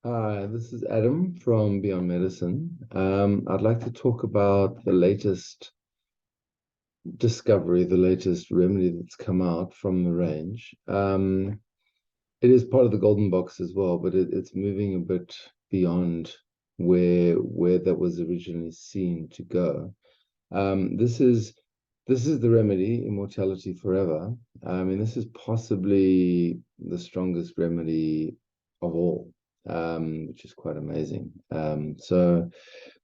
Hi, this is Adam from Beyond Medicine. I'd like to talk about the latest discovery, the latest remedy that's come out from the range. It is part of the golden box as well, but it's moving a bit beyond where that was originally seen to go. This is the remedy, Immortality Forever. I mean, this is possibly the strongest remedy of all, which is quite amazing. Well,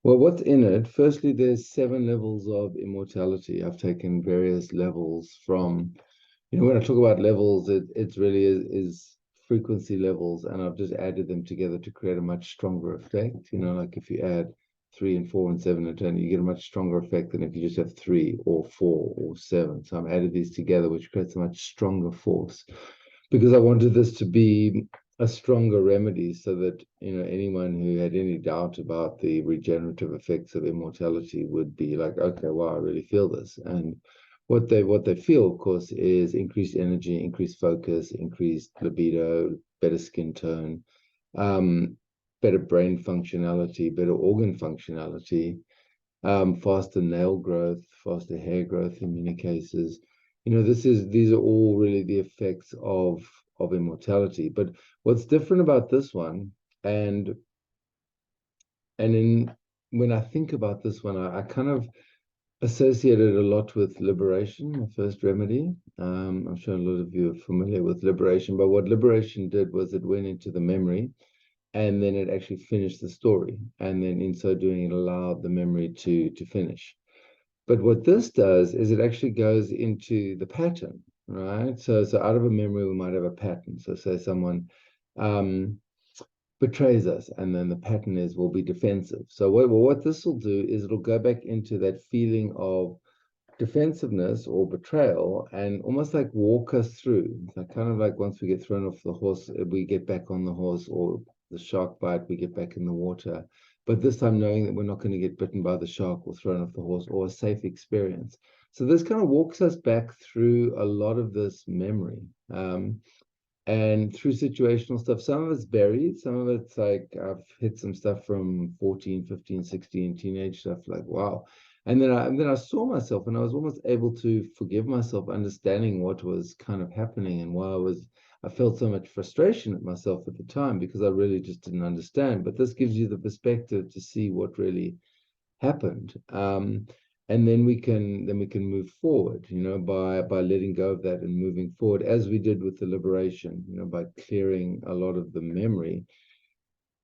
what's in it? Firstly, there's 7 levels of immortality. I've taken various levels from, when I talk about levels, it's really is frequency levels, and I've just added them together to create a much stronger effect. Like if you add 3 and 4 and 7 and 10, you get a much stronger effect than if you just have 3 or 4 or 7. So I've added these together, which creates a much stronger force because I wanted this to be a stronger remedy so that anyone who had any doubt about the regenerative effects of immortality would be like, okay, wow, I really feel this. And what they feel, of course, is increased energy, increased focus, increased libido, better skin tone, um, better brain functionality, better organ functionality, faster nail growth, faster hair growth in many cases. These are all really the effects of immortality. But what's different about this one, and and in when I think about this one, I kind of associate it a lot with liberation, the first remedy. I'm sure a lot of you are familiar with liberation, but what liberation did was it went into the memory and then it actually finished the story. And then in so doing, it allowed the memory to finish. But what this does is it actually goes into the pattern, right? So out of a memory, we might have a pattern. So say someone um, betrays us, and then the pattern is we'll be defensive. So what this will do is it'll go back into that feeling of defensiveness or betrayal and almost like walk us through. It's like kind of like once we get thrown off the horse, we get back on the horse, or the shark bite, we get back in the water. But this time knowing that we're not going to get bitten by the shark or thrown off the horse, or a safe experience. So this kind of walks us back through a lot of this memory. And through situational stuff, some of it's buried, some of it's like I've hit some stuff from 14, 15, 16, teenage stuff, like wow. And then I saw myself and I was almost able to forgive myself, understanding what was kind of happening and why I felt so much frustration at myself at the time because I really just didn't understand. But this gives you the perspective to see what really happened. And then we can move forward, by letting go of that and moving forward, as we did with the liberation, by clearing a lot of the memory.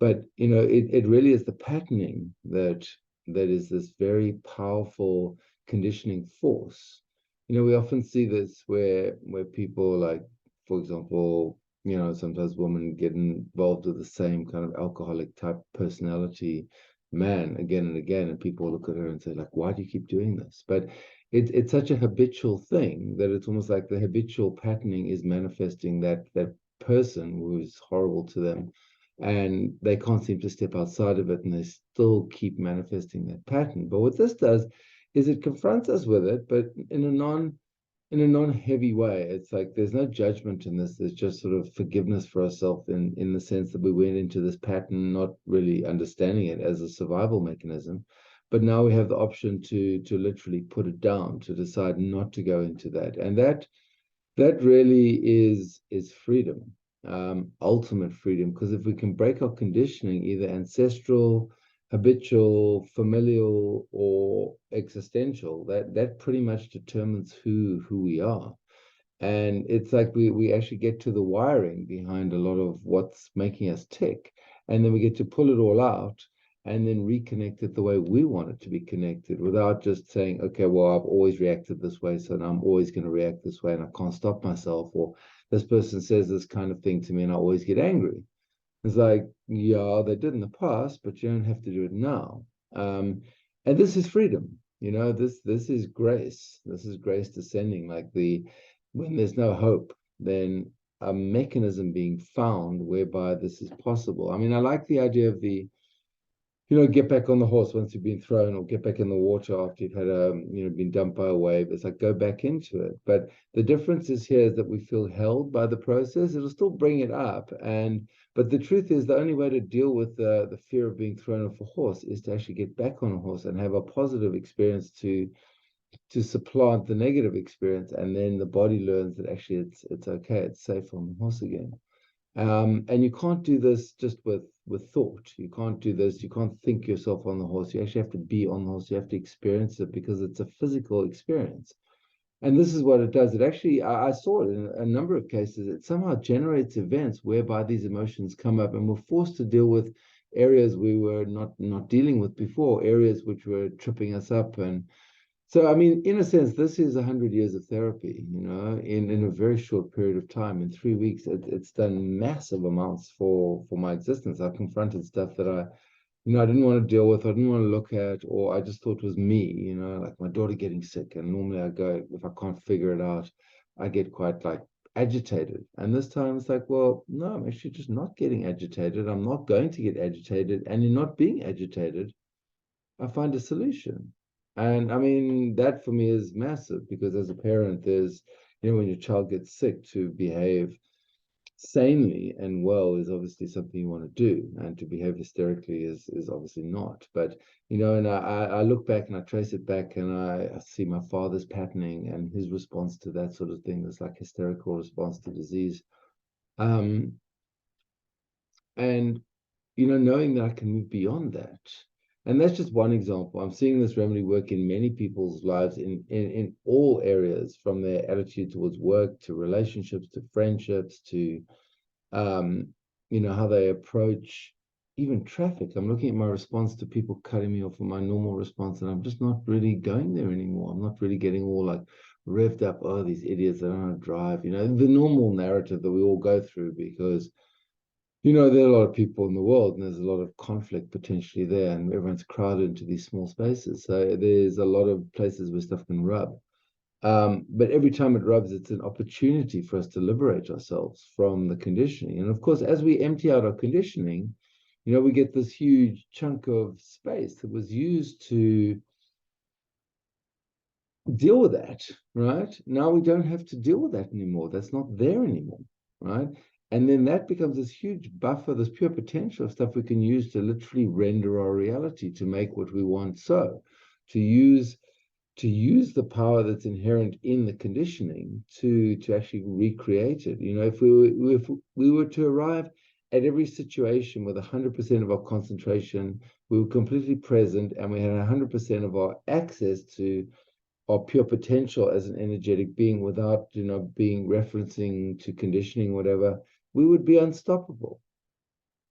But it really is the patterning that is this very powerful conditioning force. We often see this where people, like, for example, sometimes women get involved with the same kind of alcoholic type personality man again and again, and people look at her and say, like, why do you keep doing this? But it's such a habitual thing that it's almost like the habitual patterning is manifesting that person who's horrible to them, and they can't seem to step outside of it, and they still keep manifesting that pattern. But what this does is it confronts us with it, but in a non-heavy way. It's like there's no judgment in this. There's just sort of forgiveness for ourselves in the sense that we went into this pattern not really understanding it as a survival mechanism. But now we have the option to literally put it down, to decide not to go into that. And that really is freedom, ultimate freedom. Because if we can break our conditioning, either ancestral, habitual, familial, or existential, that pretty much determines who we are. And it's like we actually get to the wiring behind a lot of what's making us tick, and then we get to pull it all out and then reconnect it the way we want it to be connected, without just saying, okay, well, I've always reacted this way, so now I'm always going to react this way and I can't stop myself. Or this person says this kind of thing to me and I always get angry. It's like, yeah, they did in the past, but you don't have to do it now. And this is freedom. This is grace. This is grace descending. Like, when there's no hope, then a mechanism being found whereby this is possible. I mean, I like the idea of get back on the horse once you've been thrown, or get back in the water after you've had been dumped by a wave. It's like go back into it. But the difference is here is that we feel held by the process. It'll still bring it up, but the truth is the only way to deal with the fear of being thrown off a horse is to actually get back on a horse and have a positive experience to supplant the negative experience, and then the body learns that actually it's okay, it's safe on the horse again. And you can't do this just with thought. You can't do this. You can't think yourself on the horse. You actually have to be on the horse. You have to experience it because it's a physical experience. And this is what it does. It actually, I saw it in a number of cases. It somehow generates events whereby these emotions come up, and we're forced to deal with areas we were not dealing with before, areas which were tripping us up. And so, I mean, in a sense, this is 100 years of therapy, in a very short period of time. In 3 weeks, it's done massive amounts for my existence. I've confronted stuff that I didn't want to deal with, I didn't want to look at, or I just thought was me, like my daughter getting sick. And normally I go, if I can't figure it out, I get quite like agitated. And this time it's like, well, no, I'm actually just not getting agitated. I'm not going to get agitated. And in not being agitated, I find a solution. And I mean, that for me is massive because as a parent, when your child gets sick, to behave sanely and well is obviously something you want to do. And to behave hysterically is obviously not. But, and I look back and I trace it back and I see my father's patterning and his response to that sort of thing is like hysterical response to disease. Um, and knowing that I can move beyond that. And that's just one example. I'm seeing this remedy work in many people's lives in all areas, from their attitude towards work to relationships to friendships to um, how they approach even traffic. I'm looking at my response to people cutting me off, and my normal response, and I'm just not really going there anymore. I'm not really getting all like revved up. Oh, these idiots, they don't know how to drive. The normal narrative that we all go through because there are a lot of people in the world and there's a lot of conflict potentially there, and everyone's crowded into these small spaces. So there's a lot of places where stuff can rub. But every time it rubs, it's an opportunity for us to liberate ourselves from the conditioning. And of course, as we empty out our conditioning, we get this huge chunk of space that was used to deal with that, right? Now we don't have to deal with that anymore. That's not there anymore, right? And then that becomes this huge buffer, this pure potential of stuff we can use to literally render our reality, to make what we want so, to use the power that's inherent in the conditioning to actually recreate it. If we were to arrive at every situation with 100% of our concentration, we were completely present, and we had 100% of our access to our pure potential as an energetic being without being referencing to conditioning, whatever, we would be unstoppable.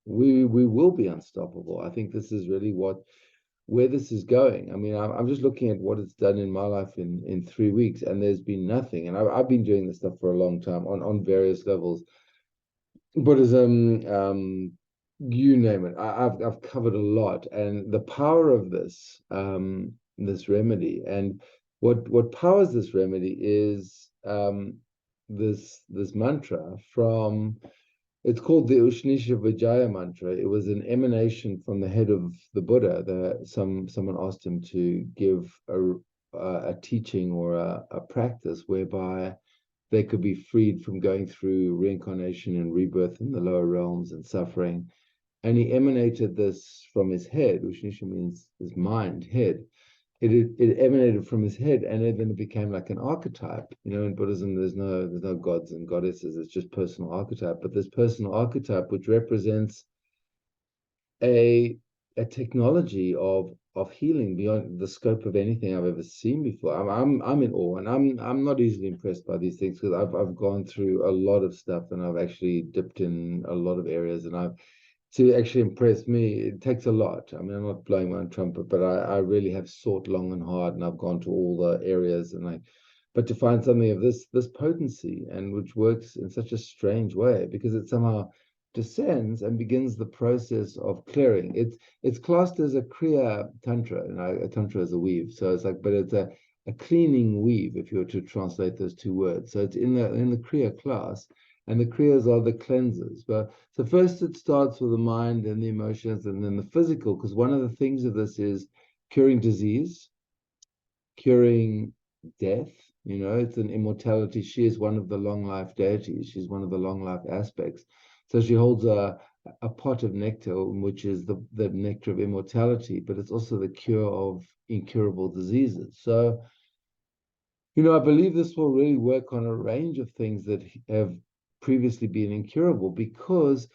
We will be unstoppable. I think this is really where this is going. I mean, I'm just looking at what it's done in my life in 3 weeks, and there's been nothing. And I've been doing this stuff for a long time on various levels. Buddhism, you name it. I've covered a lot, and the power of this remedy, and what powers this remedy is this mantra from. It's called the Ushnisha Vijaya mantra. It was an emanation from the head of the Buddha. Someone asked him to give a teaching or a practice whereby they could be freed from going through reincarnation and rebirth in the lower realms and suffering. And he emanated this from his head, which means his mind, head. It emanated from his head, and then it became like an archetype. In Buddhism, there's no gods and goddesses. It's just personal archetype. But this personal archetype, which represents a technology of healing beyond the scope of anything I've ever seen before. I'm in awe, and I'm not easily impressed by these things because I've gone through a lot of stuff, and I've actually dipped in a lot of areas, and to actually impress me, it takes a lot. I mean, I'm not blowing my own trumpet, but I really have sought long and hard, and I've gone to all the areas, but to find something of this potency, and which works in such a strange way because it somehow descends and begins the process of clearing. It's classed as a Kriya Tantra, and a Tantra is a weave. So it's like, but it's a cleaning weave if you were to translate those two words. So it's in the Kriya class, and the kriyas are the cleansers. But so first it starts with the mind and the emotions, and then the physical, because one of the things of this is curing disease, curing death. You know, it's an immortality. She is one of the long life deities. She's one of the long life aspects. So she holds a pot of nectar, which is the nectar of immortality, but it's also the cure of incurable diseases. So, you know, I believe this will really work on a range of things that have previously been incurable, because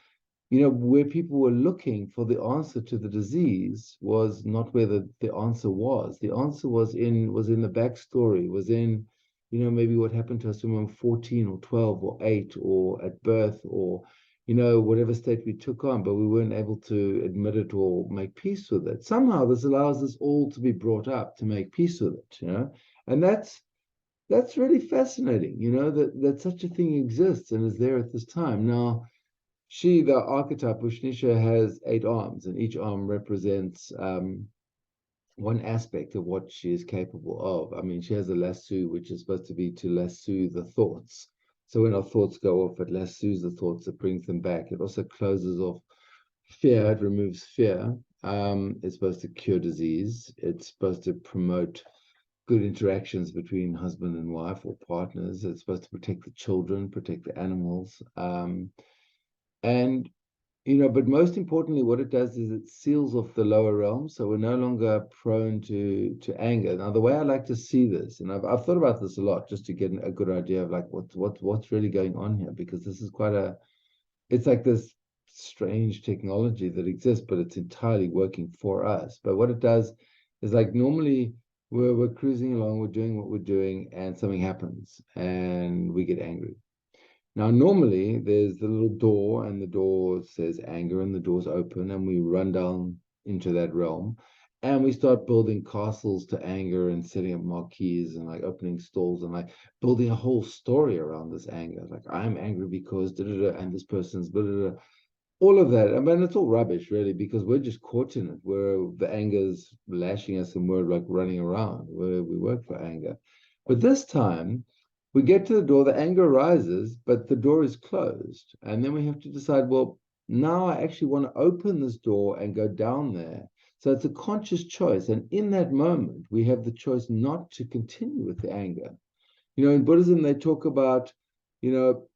you know, where people were looking for the answer to the disease was not where the answer was. The answer was in the backstory, was in, you know, maybe what happened to us when we were 14 or 12 or 8 or at birth, or, you know, whatever state we took on, but we weren't able to admit it or make peace with it. Somehow this allows us all to be brought up to make peace with it, you know, and that's really fascinating, you know, that such a thing exists and is there at this time. Now, she, the archetype Ushnisha, has 8 arms, and each arm represents one aspect of what she is capable of. I mean, she has a lasso, which is supposed to be to lasso the thoughts. So when our thoughts go off, it lassos the thoughts, it brings them back. It also closes off fear, it removes fear. It's supposed to cure disease. It's supposed to promote good interactions between husband and wife or partners. It's supposed to protect the children, protect the animals. And you know, but most importantly, what it does is it seals off the lower realms, so we're no longer prone to anger. Now, the way I like to see this, and I've thought about this a lot, just to get a good idea of like what's really going on here, because this is it's like this strange technology that exists, but it's entirely working for us. But what it does is, like, normally we're cruising along, we're doing what we're doing, and something happens, and we get angry. Now, normally there's the little door, and the door says anger, and the door's open, and we run down into that realm, and we start building castles to anger and setting up marquees and like opening stalls and like building a whole story around this anger. Like, I'm angry because da da da, and this person's da da da, all of that. I mean, it's all rubbish, really, because we're just caught in it. Where the anger's lashing us, and we're like running around. Where we work for anger, but this time we get to the door. The anger rises, but the door is closed, and then we have to decide. Well, now I actually want to open this door and go down there. So it's a conscious choice, and in that moment, we have the choice not to continue with the anger. You know, in Buddhism, they talk about, you know,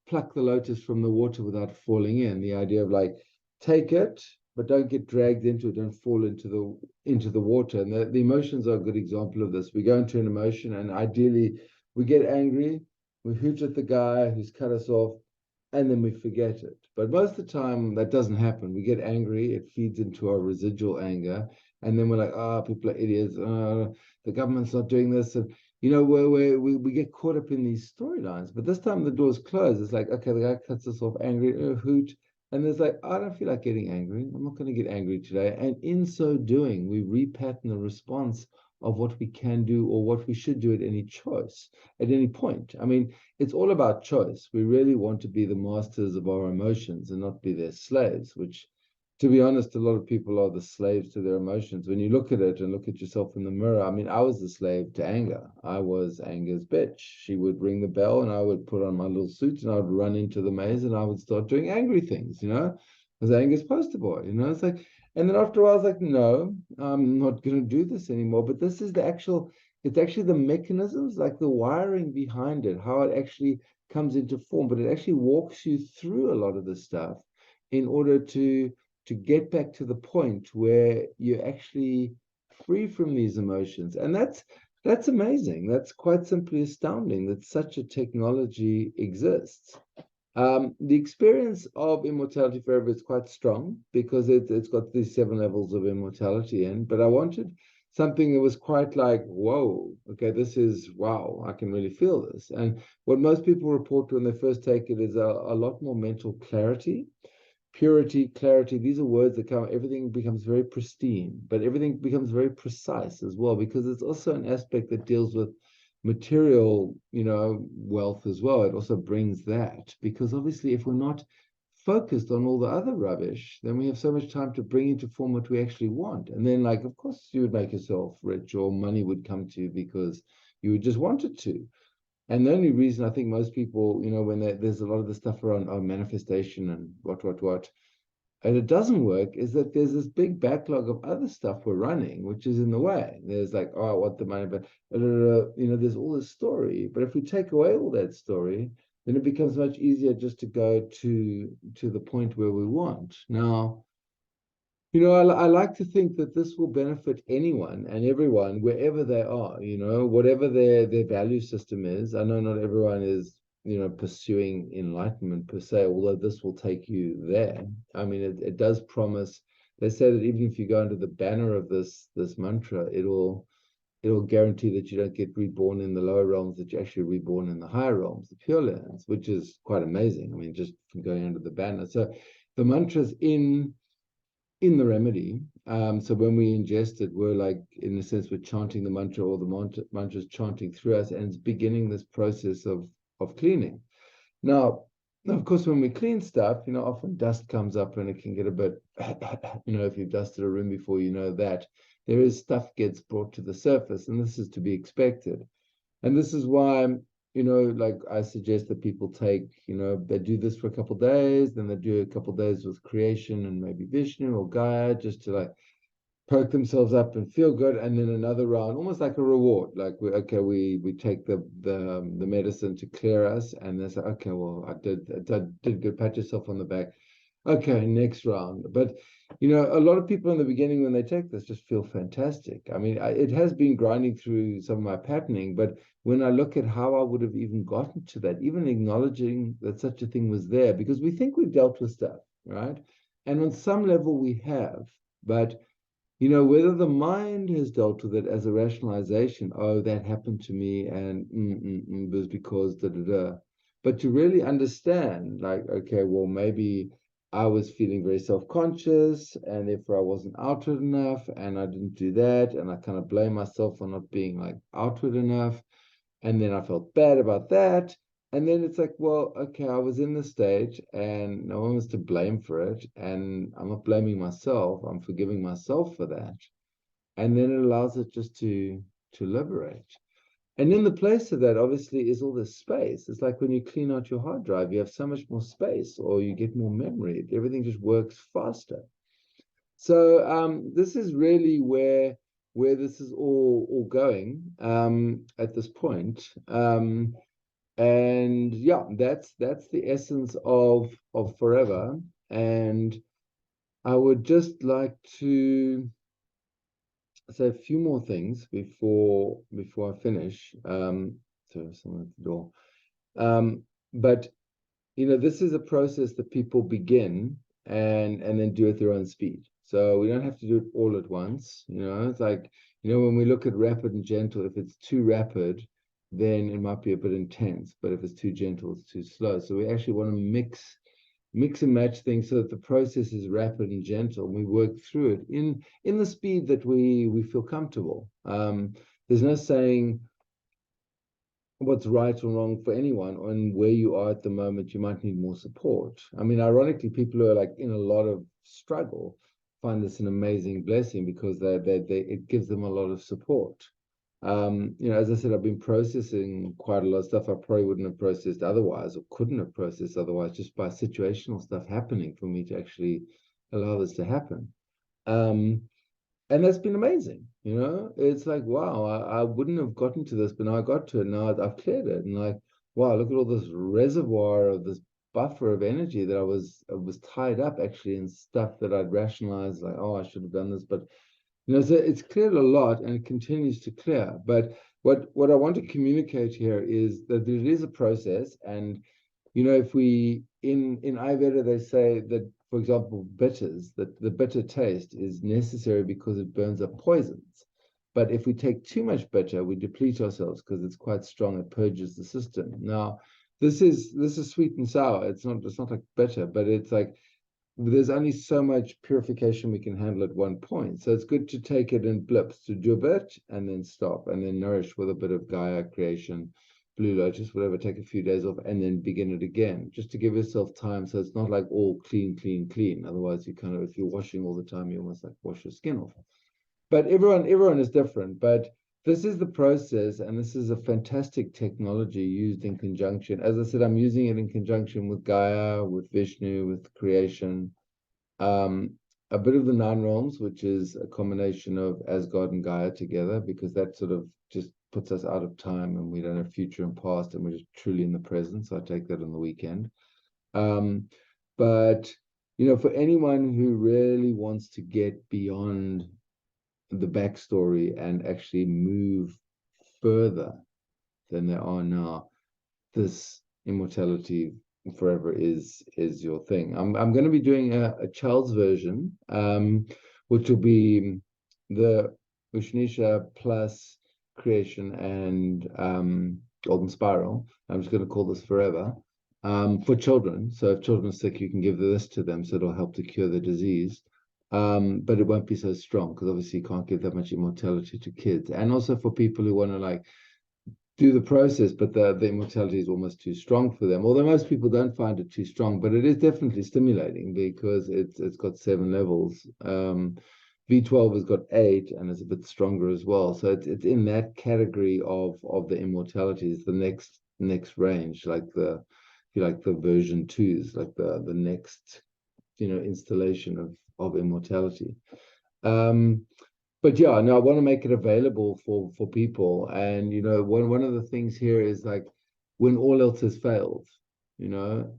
pluck the lotus from the water without falling in. The idea of like, take it, but don't get dragged into it. Don't fall into the water. And the emotions are a good example of this. We go into an emotion, and ideally, we get angry. We hoot at the guy who's cut us off, and then we forget it. But most of the time, that doesn't happen. We get angry. It feeds into our residual anger, and then we're like, "Ah, oh, people are idiots. The government's not doing this." And you know, where we get caught up in these storylines. But this time the door's closed. It's like, okay, the guy cuts us off angry, hoot. And there's like, I don't feel like getting angry. I'm not going to get angry today. And in so doing, we repattern the response of what we can do or what we should do at any choice, at any point. I mean, it's all about choice. We really want to be the masters of our emotions and not be their slaves, which, to be honest, a lot of people are the slaves to their emotions. When you look at it and look at yourself in the mirror, I mean, I was the slave to anger. I was anger's bitch. She would ring the bell, and I would put on my little suit, and I would run into the maze, and I would start doing angry things, you know, as anger's poster boy, you know. It's like, and then after a while, I was like, no, I'm not going to do this anymore. But this is it's actually the mechanisms, like the wiring behind it, how it actually comes into form, but it actually walks you through a lot of this stuff in order to get back to the point where you're actually free from these emotions. And that's amazing. That's quite simply astounding that such a technology exists. The experience of Immortality Forever is quite strong because it's got these 7 levels of immortality in, but I wanted something that was quite like, whoa, okay, this is, wow, I can really feel this. And what most people report when they first take it is a lot more mental clarity. Purity, clarity, these are words that come, everything becomes very pristine, but everything becomes very precise as well, because it's also an aspect that deals with material, you know, wealth as well. It also brings that, because obviously if we're not focused on all the other rubbish, then we have so much time to bring into form what we actually want. And then, like, of course, you would make yourself rich, or money would come to you because you would just want it to. And the only reason I think most people, when there's a lot of the stuff around manifestation and what, and it doesn't work, is that there's this big backlog of other stuff we're running, which is in the way. There's like, oh, I want the money, but there's all this story. But if we take away all that story, then it becomes much easier just to go to the point where we want. Now, I like to think that this will benefit anyone and everyone wherever they are, whatever their value system is. I know not everyone is, pursuing enlightenment per se, although this will take you there. I mean, it does promise. They say that even if you go under the banner of this mantra, it'll guarantee that you don't get reborn in the lower realms, that you're actually reborn in the higher realms, the pure lands, which is quite amazing. I mean, just from going under the banner. So the mantra's in the remedy. So when we ingest it, we're like, in a sense, we're chanting the mantra, or the mantra's chanting through us, and it's beginning this process of cleaning. Now, of course, when we clean stuff, often dust comes up and it can get a bit, if you've dusted a room before, that there is stuff gets brought to the surface, and this is to be expected. And this is why, like I suggest that people take, they do this for a couple of days, then they do a couple of days with creation and maybe Vishnu or Gaia, just to like perk themselves up and feel good, and then another round, almost like a reward. Like we take the medicine to clear us, and they say, okay, well, I did good. Pat yourself on the back. Okay, next round. But a lot of people in the beginning when they take this just feel fantastic. I mean, it has been grinding through some of my patterning, but when I look at how I would have even gotten to that, even acknowledging that such a thing was there, because we think we've dealt with stuff, right? And on some level we have, but whether the mind has dealt with it as a rationalization, oh, that happened to me and it was because da da da. But to really understand, like, okay, well, maybe I was feeling very self-conscious and therefore I wasn't outward enough and I didn't do that. And I kind of blame myself for not being like outward enough. And then I felt bad about that. And then it's like, well, okay, I was in the stage and no one was to blame for it. And I'm not blaming myself. I'm forgiving myself for that. And then it allows it just to liberate. And in the place of that, obviously, is all this space. It's like when you clean out your hard drive, you have so much more space or you get more memory. Everything just works faster. So this is really where this is all going at this point. And yeah, that's the essence of forever. And I would just like to say a few more things before I finish. So someone at the door. But this is a process that people begin and then do at their own speed. So we don't have to do it all at once. It's like, when we look at rapid and gentle, if it's too rapid, then it might be a bit intense. But if it's too gentle, it's too slow. So we actually want to mix and match things so that the process is rapid and gentle. And we work through it in the speed that we feel comfortable. There's no saying what's right or wrong for anyone, and where you are at the moment, you might need more support. I mean, ironically, people who are like in a lot of struggle find this an amazing blessing because it gives them a lot of support. As I said, I've been processing quite a lot of stuff I probably wouldn't have processed otherwise or couldn't have processed otherwise, just by situational stuff happening for me to actually allow this to happen. And that's been amazing. It's like, wow, I wouldn't have gotten to this, but now I got to it. Now I've cleared it, and like, wow, look at all this reservoir of this buffer of energy that I was tied up actually in stuff that I'd rationalized, like, oh, I should have done this, but so it's cleared a lot and it continues to clear. But what I want to communicate here is that it is a process, and if we in Ayurveda they say that, for example, bitters, that the bitter taste is necessary because it burns up poisons. But if we take too much bitter, we deplete ourselves because it's quite strong. It purges the system. Now, this is sweet and sour. It's not like bitter, but it's like there's only so much purification we can handle at one point. So it's good to take it in blips, to do a bit and then stop, and then nourish with a bit of Gaia creation, Blue Lotus, whatever, take a few days off and then begin it again, just to give yourself time. So it's not like all clean, clean, clean. Otherwise, you kind of, if you're washing all the time, you almost like wash your skin off. But everyone is different. But this is the process, and this is a fantastic technology used in conjunction. As I said, I'm using it in conjunction with Gaia, with Vishnu, with creation. Um, a bit of the nine realms, which is a combination of Asgard and Gaia together, because that sort of just puts us out of time and we don't have future and past, and we're just truly in the present. So I take that on the weekend. Um, but for anyone who really wants to get beyond the backstory and actually move further than they are now, this Immortality Forever is your thing. I'm going to be doing a child's version, which will be the Ushnisha plus creation and golden spiral. I'm just going to call this Forever, for children. So if children are sick, you can give this to them, so it'll help to cure the disease. But it won't be so strong because obviously you can't give that much immortality to kids. And also for people who want to like do the process, but the immortality is almost too strong for them. Although most people don't find it too strong, but it is definitely stimulating because it's got 7 levels. V12 has got 8 and is a bit stronger as well. So it's in that category of the immortality. It's the next range, like the if you like the version 2s, like the next installation of immortality. Um, but yeah, no, I want to make it available for people. And one of the things here is like when all else has failed, you know,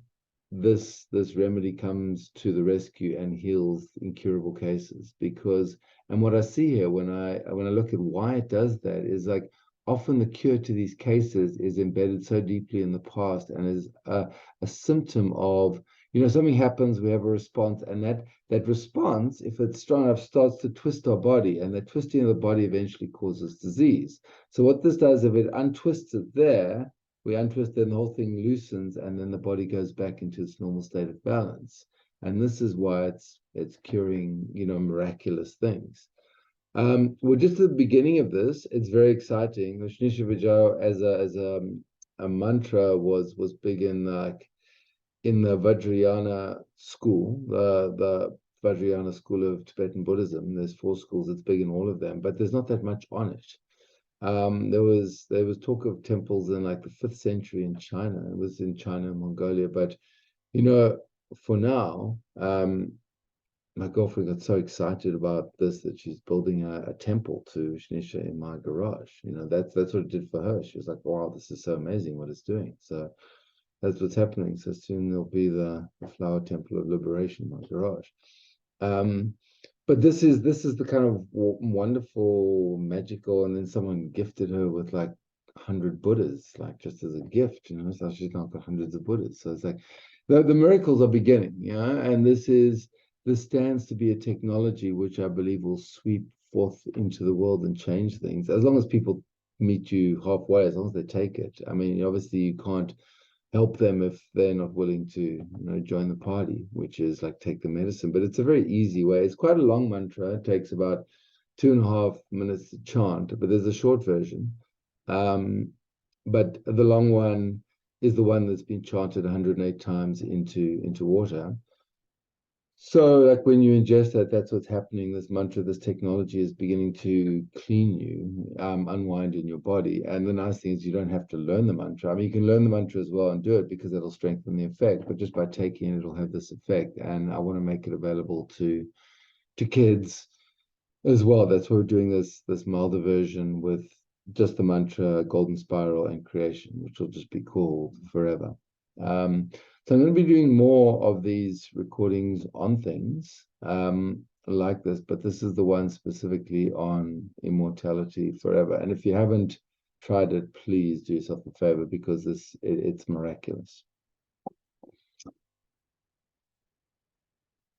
this remedy comes to the rescue and heals incurable cases. Because and what I see here when I look at why it does that is like often the cure to these cases is embedded so deeply in the past and is a symptom of something happens, we have a response, and that response, if it's strong enough, starts to twist our body, and that twisting of the body eventually causes disease. So what this does, if it untwists it there, we untwist it and the whole thing loosens, and then the body goes back into its normal state of balance. And this is why it's curing, miraculous things. We're just at the beginning of this. It's very exciting. The Shnisha Vijaya as a mantra was big in the Vajrayana school, the Vajrayana school of Tibetan Buddhism. There's 4 schools. It's big in all of them, but there's not that much on it. There was talk of temples in like the 5th century in China. It was in China and Mongolia, but for now, my girlfriend got so excited about this that she's building a temple to Shnisha in my garage. That's what it did for her. She was like, "Wow, this is so amazing what it's doing." So that's what's happening. So soon there'll be the flower temple of liberation in my garage. Um, but this is the kind of wonderful, magical, and then someone gifted her with like 100 Buddhas, like just as a gift, So she's now got hundreds of Buddhas. So it's like the miracles are beginning, and this stands to be a technology which I believe will sweep forth into the world and change things, as long as people meet you halfway, as long as they take it. I mean, obviously you can't help them if they're not willing to join the party, which is like take the medicine. But it's a very easy way. It's quite a long mantra. It takes about 2.5 minutes to chant, but there's a short version. But the long one is the one that's been chanted 108 times into water. So, like when you ingest that, that's what's happening. This mantra, this technology is beginning to clean you, unwind in your body. And the nice thing is you don't have to learn the mantra. I mean, you can learn the mantra as well and do it because it'll strengthen the effect. But just by taking it, it'll have this effect. And I want to make it available to kids as well. That's why we're doing this milder version with just the mantra, golden spiral, and creation, which will just be called Forever. So I'm going to be doing more of these recordings on things like this, but this is the one specifically on Immortality Forever. And if you haven't tried it, please do yourself a favor because it's miraculous.